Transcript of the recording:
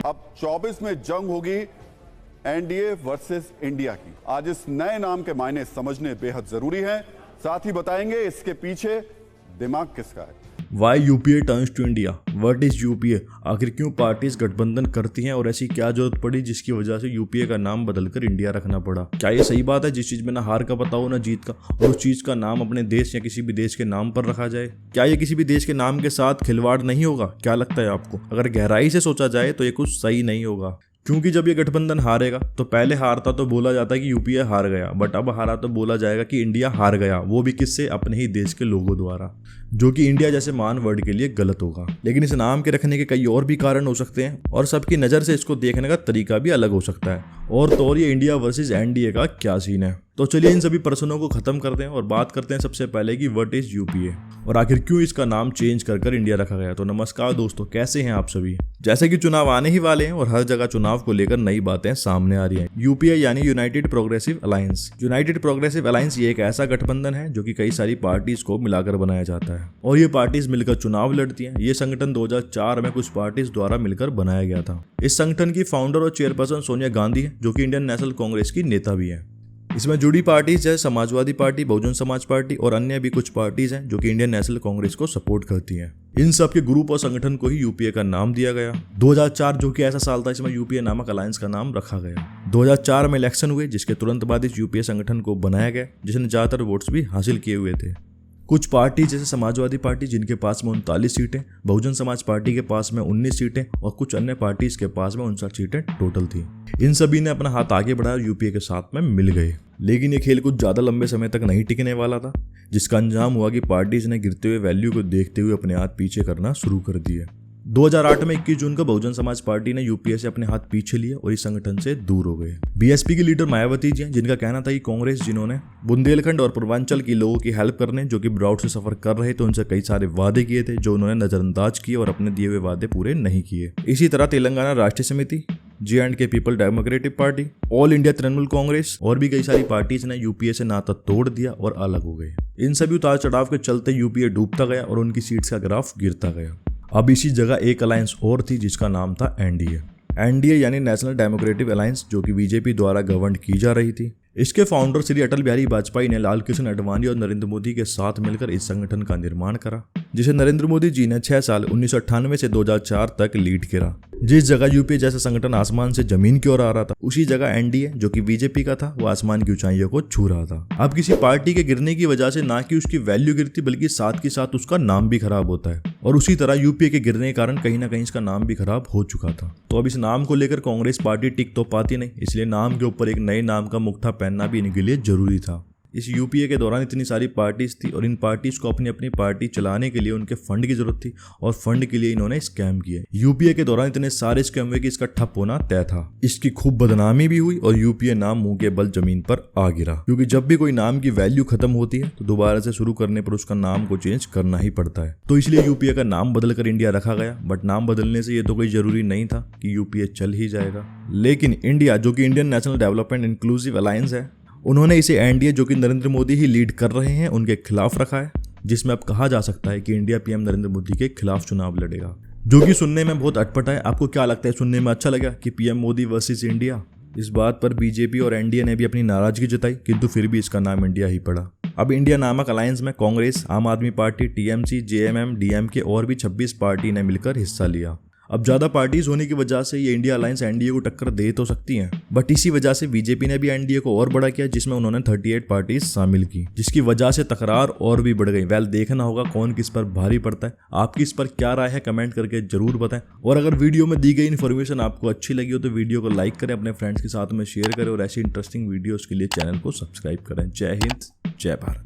अब 24 में जंग होगी एनडीए वर्सेस इंडिया की। आज इस नए नाम के मायने समझने बेहद जरूरी हैं। साथ ही बताएंगे इसके पीछे दिमाग किसका है। Why UPA turns to India, what is UPA, आखिर क्यों पार्टीज गठबंधन करती हैं और ऐसी क्या जरूरत पड़ी जिसकी वजह से यूपीए का नाम बदलकर इंडिया रखना पड़ा। क्या ये सही बात है जिस चीज में ना हार का पता हो ना जीत का, और उस चीज का नाम अपने देश या किसी भी देश के नाम पर रखा जाए? क्या ये किसी भी देश के नाम के साथ खिलवाड़ नहीं होगा? क्या लगता है आपको? अगर गहराई से सोचा जाए तो ये कुछ सही नहीं होगा, क्योंकि जब ये गठबंधन हारेगा तो पहले हारता तो बोला जाता है कि यूपीए हार गया, बट अब हारा तो बोला जाएगा कि इंडिया हार गया, वो भी किससे? अपने ही देश के लोगों द्वारा, जो कि इंडिया जैसे महान वर्ड के लिए गलत होगा। लेकिन इस नाम के रखने के कई और भी कारण हो सकते हैं और सबकी नज़र से इसको देखने का तरीका भी अलग हो सकता है। और तो और ये इंडिया वर्सेस एनडीए का क्या सीन है। तो चलिए इन सभी प्रश्नों को खत्म करते हैं और बात करते हैं सबसे पहले कि व्हाट इज यूपीए और आखिर क्यों इसका नाम चेंज कर इंडिया रखा गया। तो नमस्कार दोस्तों, कैसे हैं आप सभी। जैसे कि चुनाव आने ही वाले हैं और हर जगह चुनाव को लेकर नई बातें सामने आ रही हैं। यूपीए यानी United progressive alliance. United progressive alliance ये एक ऐसा गठबंधन है जो कि कई सारी पार्टीज को मिलाकर बनाया जाता है और ये पार्टीज मिलकर चुनाव लड़ती हैं। ये संगठन 2004 में कुछ पार्टीज द्वारा मिलकर बनाया गया था। इस संगठन की फाउंडर और चेयरपर्सन सोनिया गांधी है, जो कि इंडियन नेशनल कांग्रेस की नेता भी है। इसमें जुड़ी पार्टीज जैसे समाजवादी पार्टी, बहुजन समाज पार्टी और अन्य भी कुछ पार्टीज हैं जो कि इंडियन नेशनल कांग्रेस को सपोर्ट करती हैं। इन सब के ग्रुप और संगठन को ही यूपीए का नाम दिया गया। 2004 जो कि ऐसा साल था इसमें यूपीए नामक अलायंस का नाम रखा गया। 2004 में इलेक्शन हुए जिसके तुरंत बाद इस यूपीए संगठन को बनाया गया, जिसने ज्यादातर वोट्स भी हासिल किए हुए थे। कुछ पार्टी जैसे समाजवादी पार्टी जिनके पास में 39 सीटें, बहुजन समाज पार्टी के पास में 19 सीटें और कुछ अन्य पार्टीज के पास में 59 सीटें टोटल थी। इन सभी ने अपना हाथ आगे बढ़ाया, यूपीए के साथ में मिल गए। लेकिन ये खेल कुछ ज्यादा लंबे समय तक नहीं टिकने वाला था, जिसका अंजाम हुआ कि पार्टीज ने गिरते हुए वैल्यू को देखते हुए अपने हाथ पीछे करना शुरू कर दिए। 2008 में 21 जून को बहुजन समाज पार्टी ने यूपीए से अपने हाथ पीछे लिए और इस संगठन से दूर हो गए। बीएसपी की लीडर मायावती जी हैं, जिनका कहना था कि कांग्रेस जिन्होंने बुंदेलखंड और पूर्वांचल के लोगों की हेल्प करने, जो कि ड्राउट से सफर कर रहे थे, उनसे कई सारे वादे किए थे जो उन्होंने नजरअंदाज किए और अपने दिए हुए वादे पूरे नहीं किए। इसी तरह तेलंगाना राष्ट्रीय समिति, J&K people democratic party, all India Trinamool Congress और भी कई सारी पार्टीज ने यूपीए से नाता तोड़ दिया और अलग हो गए। इन सभी उतार चढ़ाव के चलते यूपीए डूबता गया और उनकी सीट्स का ग्राफ गिरता गया। अब इसी जगह एक अलायंस और थी जिसका नाम था एनडीए। एनडीए यानी नेशनल डेमोक्रेटिक अलायंस, जो कि बीजेपी द्वारा गवर्न की जा रही थी। इसके फाउंडर श्री अटल बिहारी वाजपेयी ने लाल कृष्ण आडवाणी और नरेंद्र मोदी के साथ मिलकर इस संगठन का निर्माण करा, जिसे नरेंद्र मोदी जी ने 6 साल 1998 से 2004 तक लीड करा। जिस जगह यूपीए जैसा संगठन आसमान से जमीन की ओर आ रहा था, उसी जगह एनडीए जो कि बीजेपी का था वो आसमान की ऊंचाइयों को छू रहा था। अब किसी पार्टी के गिरने की वजह से ना कि उसकी वैल्यू गिरती, बल्कि साथ के साथ उसका नाम भी खराब होता है। और उसी तरह यूपीए के गिरने के कारण कहीं ना कहीं इसका नाम भी खराब हो चुका था। तो अब इस नाम को लेकर कांग्रेस पार्टी टिक तो पाती नहीं, इसलिए नाम के ऊपर एक नए नाम का मुखड़ा पहनना भी इनके लिए जरूरी था। इस यूपीए के दौरान इतनी सारी पार्टीज थी और इन पार्टीज को अपनी अपनी पार्टी चलाने के लिए उनके फंड की जरूरत थी और फंड के लिए इन्होंने स्कैम किए। यूपीए के दौरान इतने सारे स्कैम हुए कि इसका ठप होना तय था। इसकी खूब बदनामी भी हुई और यूपीए नाम मुंह के बल जमीन पर आ गिरा, क्योंकि जब भी कोई नाम की वैल्यू खत्म होती है तो दोबारा से शुरू करने पर उसका नाम को चेंज करना ही पड़ता है। तो इसलिए यूपीए का नाम बदलकर इंडिया रखा गया, बट नाम बदलने से ये तो कोई जरूरी नहीं था कि यूपीए चल ही जाएगा। लेकिन इंडिया, जो कि Indian national development inclusive alliance है, उन्होंने इसे एनडीए, जो कि नरेंद्र मोदी ही लीड कर रहे हैं, उनके खिलाफ रखा है, जिसमें अब कहा जा सकता है कि इंडिया पीएम नरेंद्र मोदी के खिलाफ चुनाव लड़ेगा, जो कि सुनने में बहुत अटपटा है। आपको क्या लगता है, सुनने में अच्छा लगा कि पीएम मोदी वर्सेस इंडिया? इस बात पर बीजेपी और एनडीए ने भी अपनी नाराजगी जताई, किंतु फिर भी इसका नाम इंडिया ही पड़ा। अब इंडिया नामक अलायंस में कांग्रेस, आम आदमी पार्टी, टीएमसी, जेएमएम, डीएमके और भी 26 पार्टी ने मिलकर हिस्सा लिया। अब ज्यादा पार्टीज होने की वजह से ये इंडिया अलायंस एनडीए को टक्कर दे तो सकती हैं, बट इसी वजह से बीजेपी ने भी एनडीए को और बड़ा किया, जिसमें उन्होंने 38 पार्टीज शामिल की, जिसकी वजह से तकरार और भी बढ़ गई। वेल, देखना होगा कौन किस पर भारी पड़ता है। आपकी इस पर क्या राय है, कमेंट करके जरूर बताएं। और अगर वीडियो में दी गई इन्फॉर्मेशन आपको अच्छी लगी हो तो वीडियो को लाइक करें, अपने फ्रेंड्स के साथ में शेयर करें और ऐसी इंटरेस्टिंग वीडियोस के लिए चैनल को सब्सक्राइब करें। जय हिंद, जय भारत।